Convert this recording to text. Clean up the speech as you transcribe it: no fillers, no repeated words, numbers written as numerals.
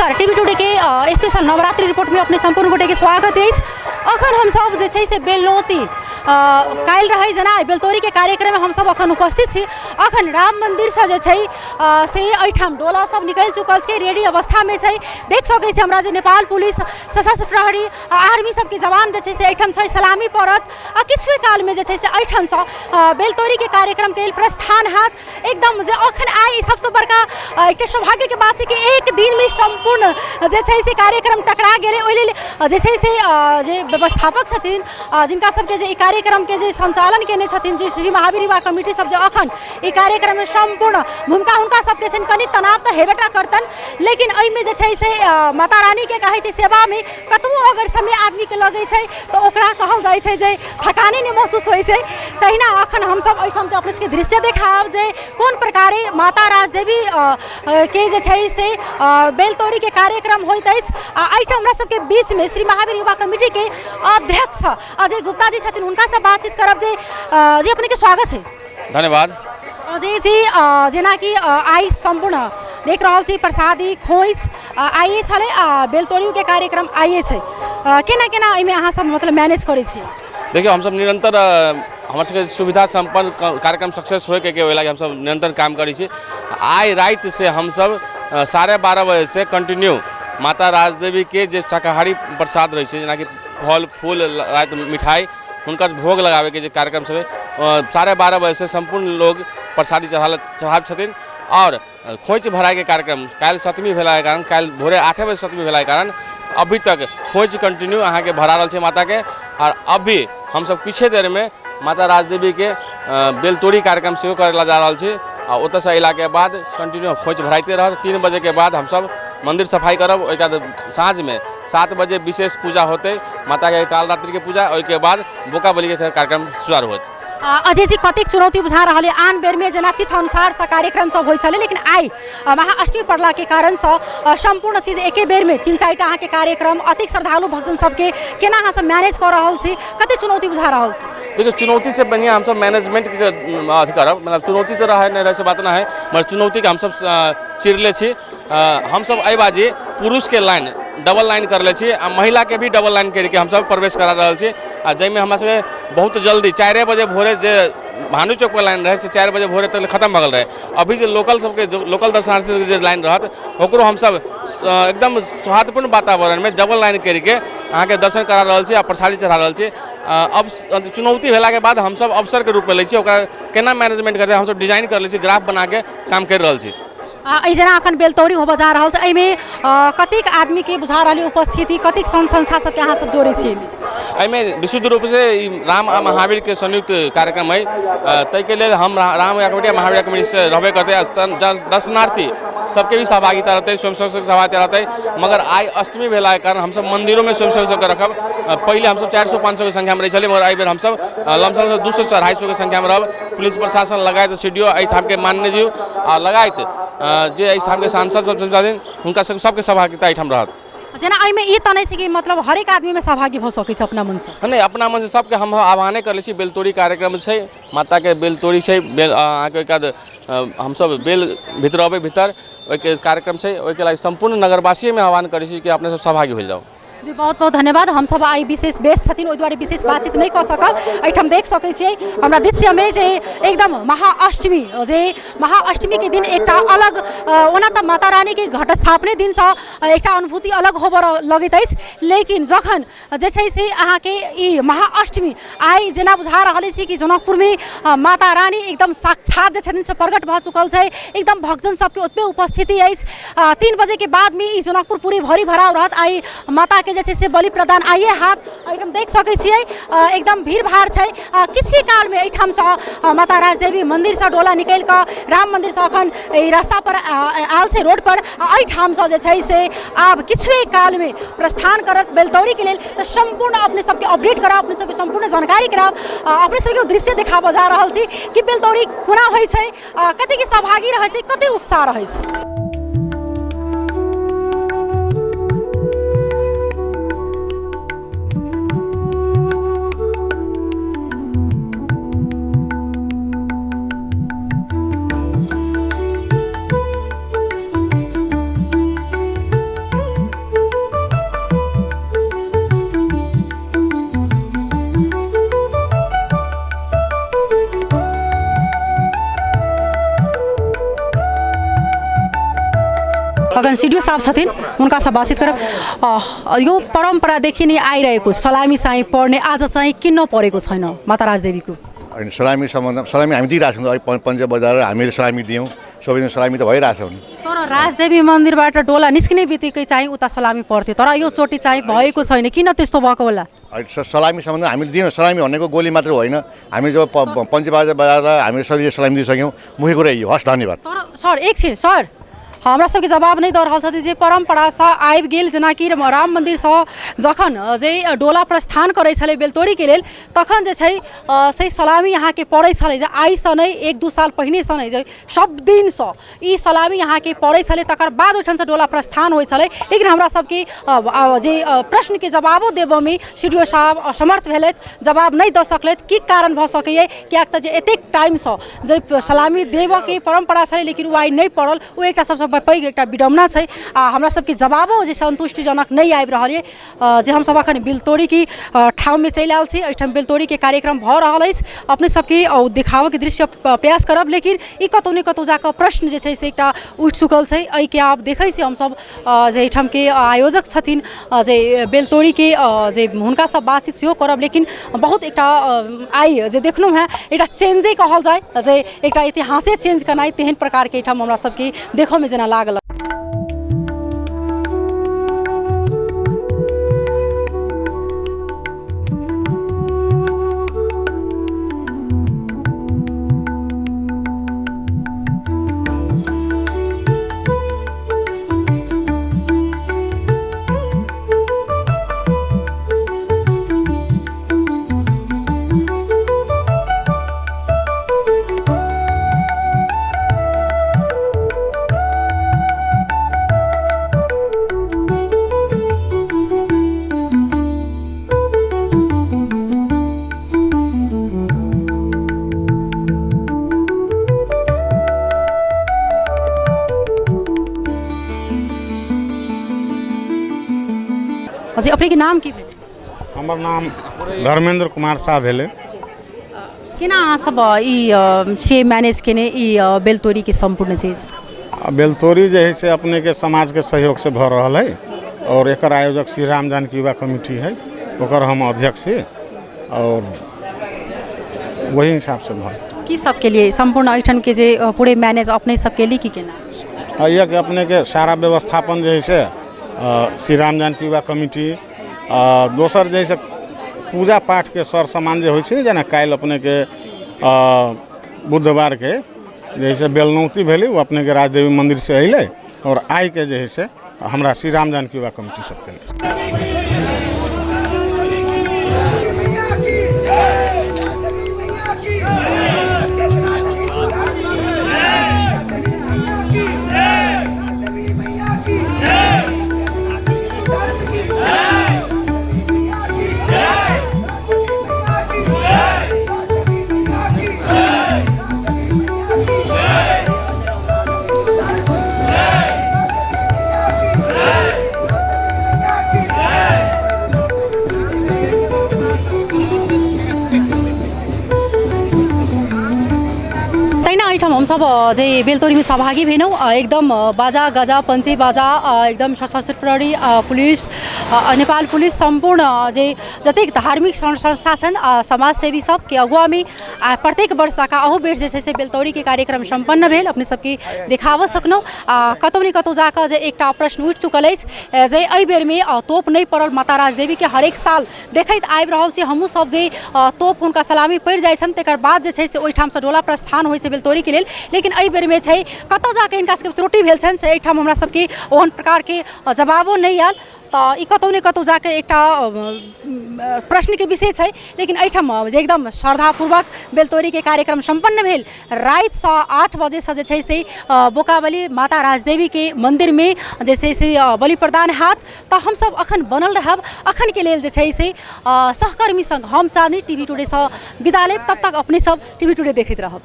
नमस्कार TV today के special Navratri report में अपने संपूर्ण गोटे के स्वागत है। अखन हम सब जे छै से बेलनौती काल रहे जना बेलतोरी के कार्यक्रम में हम सब अखन उपस्थित छी। अखन राम मंदिर से जे छै से एठाम डोला सब निकल चुकल छै, रेडी अवस्था में छै। देख सकै छी हमरा जे नेपाल पुलिस सशस्त्र प्रहरी आर्मी सब के जवान जे छै से एठाम छै सलामी परत। किछु काल में जे छै से एठाम से बेलतोरी के कार्यक्रम के प्रस्थान हाथ एकदम जे अखन आई सबसे बड़का एक सौभाग्य के बात है कि एक दिन में संपूर्ण जे छै से कार्यक्रम टकरा गेले। ओइ लेल जे छै से जे व्यवस्थापक छथिन जिनका सबके जे कार्यक्रम के जे संचालन केने छथिन जे श्री महावीर युवा कमिटी सब जे अखन ई कार्यक्रम में संपूर्ण भूमिका हुनका सबके छन। कनी तनाव तो हेबेटा करतन, लेकिन एहि में जे छै से माता रानी के कहे छै सेवा में कतबो अगर समय आदमी के लगे छै तो ओकरा कहल जाय छै जे थकानी नहीं महसूस होय छै। तहिना अखन हम सब एठाम के अपने सबके दृश्य देखाब जे कोन प्रकारे माता राजदेवी के जे छै से बेलतोरी के कार्यक्रम होइत अछि। एठाम हमरा सबके बीच में श्री महावीर युवा कमिटी के अध्यक्ष अजय गुप्ता जी छथिन, उनका से बातचीत करब। जी अपने के स्वागत है। धन्यवाद। अजय जी जेना कि आई संपूर्ण देख रहा छी प्रसादी खोइच आइए छले बेलतोरी के कार्यक्रम आइए छै, केना केना एमे अहाँ सब मतलब मैनेज करै छी? देखिए हम सब निरंतर हमारे सबके सुविधा संपन्न कार्यक्रम सक्सेस होए के वेला हम सब निरंतर काम करी छी। आई रात से हम सब 12:30 बजे से कंटिन्यू माता राजदेवी के जे शाकाहारी प्रसाद रही है जेना कि फल फूल रात मिठाई हुनकर भोग लगावे के जे कार्यक्रम सब 12:30 बजे से संपूर्ण लोग प्रसादी चढ़ा छथिन। और खोइच भराई के कार्यक्रम काल 7वीं भेला के कारण काल भोरे 8 बजे 7वीं भेला के कारण अभी तक खोइच कंटिन्यू अहाँ के भरा रहा है माता के। और अभी हम सब किछे देर में माता राजदेवी के बेलतोरी कार्यक्रम सेहो करला जा रहा है। और ओत से अला के बाद कंटिन्यू खोइच भराइते रह। 3 बजे के बाद हम सब मंदिर सफाई करब। ओके बाद साँझ में 7 बजे विशेष पूजा होते माता के काल रात्रि के पूजा। ओके बाद बोका बलि के कार्यक्रम शुरू होत। अजय जी कतेक चुनौती बुझा रहा है? आन बेर में जना तिथि अनुसार से कार्यक्रम सब होय छले, लेकिन आई महाअष्टमी पड़ला के कारण से संपूर्ण चीज एके बेर में 3-4 टा के कार्यक्रम अतिक श्रद्धालु भक्तजन सबके केना अहाँ सब मैनेज कर रहल छी? कते चुनौती बुझा रहल छी? देखिए चुनौती से बढ़िया हम सब मैनेजमेंट के अथी करब, मतलब चुनौती तो रहे नहीं रहे से बात ना है, मगर चुनौती के हम सब चिरले छी। हम सब अई बाजी पुरुष के लाइन डबल लाइन कर ले छी आ महिला के भी डबल लाइन करके हम सब प्रवेश करा रहा छी। आ जैमें हमरा सबके बहुत जल्दी 4 बजे भोरे जे भानु चौक पर लाइन रहे से 4 बजे भोरे तक खत्म भगल रहे। अभी जो लोकल सबके लोकल दर्शनार्थी के लाइन रहत ओकरो हम सब एकदम सौहार्दपूर्ण वातावरण में डबल लाइन करके अहाँ के दर्शन करा रहा छी आ प्रसादी चढ़ा रहा छी। अब चुनौती भेला के बाद हम सब अवसर के रूप में ले छी, ओकरा केना मैनेजमेंट करते हम सब डिजाइन कर ले छी, ग्राफ बना के काम कर रहा छी। जना अखन बेलतोरी होबे जा रहा है, एमे कतेक आदमी के बुझा रहा उपस्थिति, कतेक संस्था सबके अहाँ सब जोड़े छी? एमे विशुद्ध रूप से राम आ महावीर के संयुक्त कार्यक्रम है। तै के लिए हम राम कमेटी महावीर कमेटी से रहबे करते। दर्शनार्थी सबके भी सहभागिता रहते, स्वयंसेवक सहभागिता रहते। मगर आई अष्टमी भेला के कारण हम सब मंदिरों में स्वयंसेवक सबके रखब। पहले हम सब 400-500 के संख्या में रही छे, मगर आई बेर हम सब लमसम 200-250 के संख्या में रहब। पुलिस प्रशासन लगाए सीडीओ एठाम के माननीय जी आ लगाए जे एठाम के सांसद सब छथिन हुनका सबके सहभागिता एठाम रहत। जना एहिमे ई त नहीं कि मतलब हर एक आदमी में सहभागी हो सके अपना मन से? नहीं, अपना मन से सबके हम आह्वाने कर ले छी। बेलतोरी कार्यक्रम है माता के बेलतोरी है हम सब बेल भीतर अबे भीतर ओके कार्यक्रम है। ओके लागि संपूर्ण नगरवासी में आह्वान करे छी कि अपने सब सहभागी हो जाओ। जी बहुत बहुत धन्यवाद। हम सब आई विशेष बेस छथिन ओहि द्वारे विशेष बातचीत नहीं कर सकब। एठाम देख सकै छियै हमरा दृश्य में जे एकदम महाअष्टमी के दिन एक अलग ओना त माता रानी के घट स्थापने दिन से एक अनुभूति अलग होबर लगैत अछि, लेकिन जखन जे छै से अहाँ के ई महाअष्टमी आई जेना बुझा रहल छी कि जनकपुर में माता रानी एकदम साक्षात जे छथिन से प्रकट भ चुकल छै। एकदम भक्तजन सबके ओतबे उपस्थिति अछि। 3 बजे के बाद में ई जनकपुर पूरी भरी भराव रहत। आई माता के जे से बलि प्रदान आइए हाथ एठाम देख सकै छियै एकदम भीड़ भाड़ छै। किछि काल में एठाम से माता राजदेवी मंदिर से डोला निकल कर राम मंदिर से अखन रास्ता पर आल छै रोड पर। एठाम से जे छै से आब किछु काल में प्रस्थान करत बेलतोरी के लेल। तो संपूर्ण अपने सबके अपडेट कराब, अपने सबके संपूर्ण जानकारी कराब, अपने सबके दृश्य देखाब जा रहल छी कि बेलतोरी कोना होइ छै, कते के सहभागी रहै छै, कते उत्साह रहै छै। अगन सिडिओ साहब छथिन उनका से बातचीत करब यो परम्परादेखि नै आइरहेको सलामी चाहिँ पर्ने आज चाहिँ किन परेको छैन माता राजदेवीको होइन सलामी सम्बन्ध सलामी हामी दिइरहेको छौँ पञ्च बजार हामीले सलामी दियौँ सबैजना सलामी त भइरहेछ नि तर राजदेवी मन्दिरबाट डोला निस्किने बित्तिकै चाहिँ उता सलामी पर्थ्यो तर यो चोटि चाहिँ भएको छैन किन त्यस्तो भएको होला सलामी सम्बन्ध हामीले दियौँ सलामी भनेको गोली मात्र होइन हामी जब पञ्च बजार हामीले सबैले सलामी दिइसक्यौँ मुख्य कुरा यो हस् धन्यवाद तर सर एकछिन सर हमरा सबके जवाब नहीं दऽ रहल छथि जे परम्परा सँ आबि गेल जेनाकि राम मन्दिर सँ जखन जे डोला प्रस्थान करै छलै बेलतोरी के लेल तखन जे छै से सलामी यहाँ के पड़ै छलै जे आइ सँ नहीं 1-2 साल पहिने सँ नहीं जे सब दिन सँ ई सलामी यहाँ के पड़ै छलै तकर बाद ओहिठाम सँ डोला प्रस्थान होइ छलै लेकिन हमरा सबके जे प्रश्न के जवाबो देबऽ में सीडीओ साहब असमर्थ भेलथि जवाब नहीं दऽ सकलथि की कारण भऽ सकैए कियाक तऽ जे एतेक टाइम सँ जे सलामी देबऽ के परम्परा छलै लेकिन ओ आइ नहीं पड़ल ओ एकटा सबसँ पैघ एकटा विडम्बना छै हमरा सबके जवाबो जे संतुष्टिजनक नहीं आबि रहल है जे हम सब अखन बेलतोरी की ठाव में चलि आयल छी एहिठाम बेलतोरी के कार्यक्रम भऽ रहल अछि अपने सबके देखाबऽ के दृश्य प्रयास करब लेकिन ई कतौ ने कतौ जाकऽ प्रश्न जे छै से एकटा उठि चुकल छै एहि के आप देखै छी हम सब जे एहिठाम के आयोजक छथिन जे बेलतोरी के जे हुनका सब बातचीत सेहो करब लेकिन बहुत एकटा आइ जे देखलहुँ हैं एकटा चेंजे कहल जाय जे एकटा इतिहासे चेंज करनाइ तेहन प्रकार के एहिठाम हमरा सबके देखऽ में जेना लागल जी अपने के नाम की हमर नाम धर्मेंद्र कुमार शाह भेले केना अहाँ सब ई छे मैनेज केने ई बेलतोरी के संपूर्ण चीज बेलतोरी जे है से अपने के समाज के सहयोग से भऽ रहल है और एकर आयोजक श्री राम जानकी युवा कमेटी है ओकर हम अध्यक्ष छी और वही हिसाब से भऽ की सब के लिए संपूर्ण एठन के जे पूरे मैनेज अपने सब के लिए की केना ये कि अपने के सारा व्यवस्थापन जे है से श्री राम जानकी युवा कमिटी दोसर जैसे पूजा पाठ के सर सामान जे होइ छै जेना काल्हि अपने के बुधवार के जैसे बेलनौती भेलै वो अपने के राजदेवी मंदिर से अइले और आइ के जे है से हमरा श्री राम जानकी युवा कमिटी सब के हम सब जे बेलतोरी में सहभागी भेनौं एकदम बाजा गाजा पंची बाजा एकदम सशस्त्र प्रहरी पुलिस नेपाल पुलिस संपूर्ण जे जतेक धार्मिक संस्था छन् समाजसेवी सब के अगुवा में प्रत्येक वर्ष का अहू बेर जे छै से बेलतोरी के कार्यक्रम संपन्न भेल अपने सबके देखाबऽ सकलौं कतौ ने कतौ जाकऽ जे एकटा प्रश्न उठि चुकल अछि जे एहि बेर में तोप नहीं पड़ल माता राजदेवी के हरेक साल देखैत आबि रहल छी हमहूँ सब जे तोप हुनका सलामी पड़ि जाइ छन् तकर बाद जे छै से ओहिठाम से डोला प्रस्थान होइ छै बेलतोरी के लेल लेकिन एहि बेर में छै कतौ जाके हिनका सबके त्रुटि भेल छनि से एहिठाम हमरा सबके ओहन प्रकार के जवाबो नहीं आयल तऽ ई कतौ ने कतौ जाके एकटा प्रश्न के विषय छै लेकिन एहिठाम एकदम श्रद्धापूर्वक बेलतोरी के कार्यक्रम संपन्न भेल राति सँ 8 बजे से जे छै से बोकाबली माता राजदेवी के मंदिर में जे छै से बलि प्रदान हैत तऽ हम सब अखन बनल रहब अखन के लेल जे छै से सहकर्मी संग हम चाँदनी टीवी टुडे सँ विदा लेब तब तक अपने सब टीवी टुडे देखैत रहब।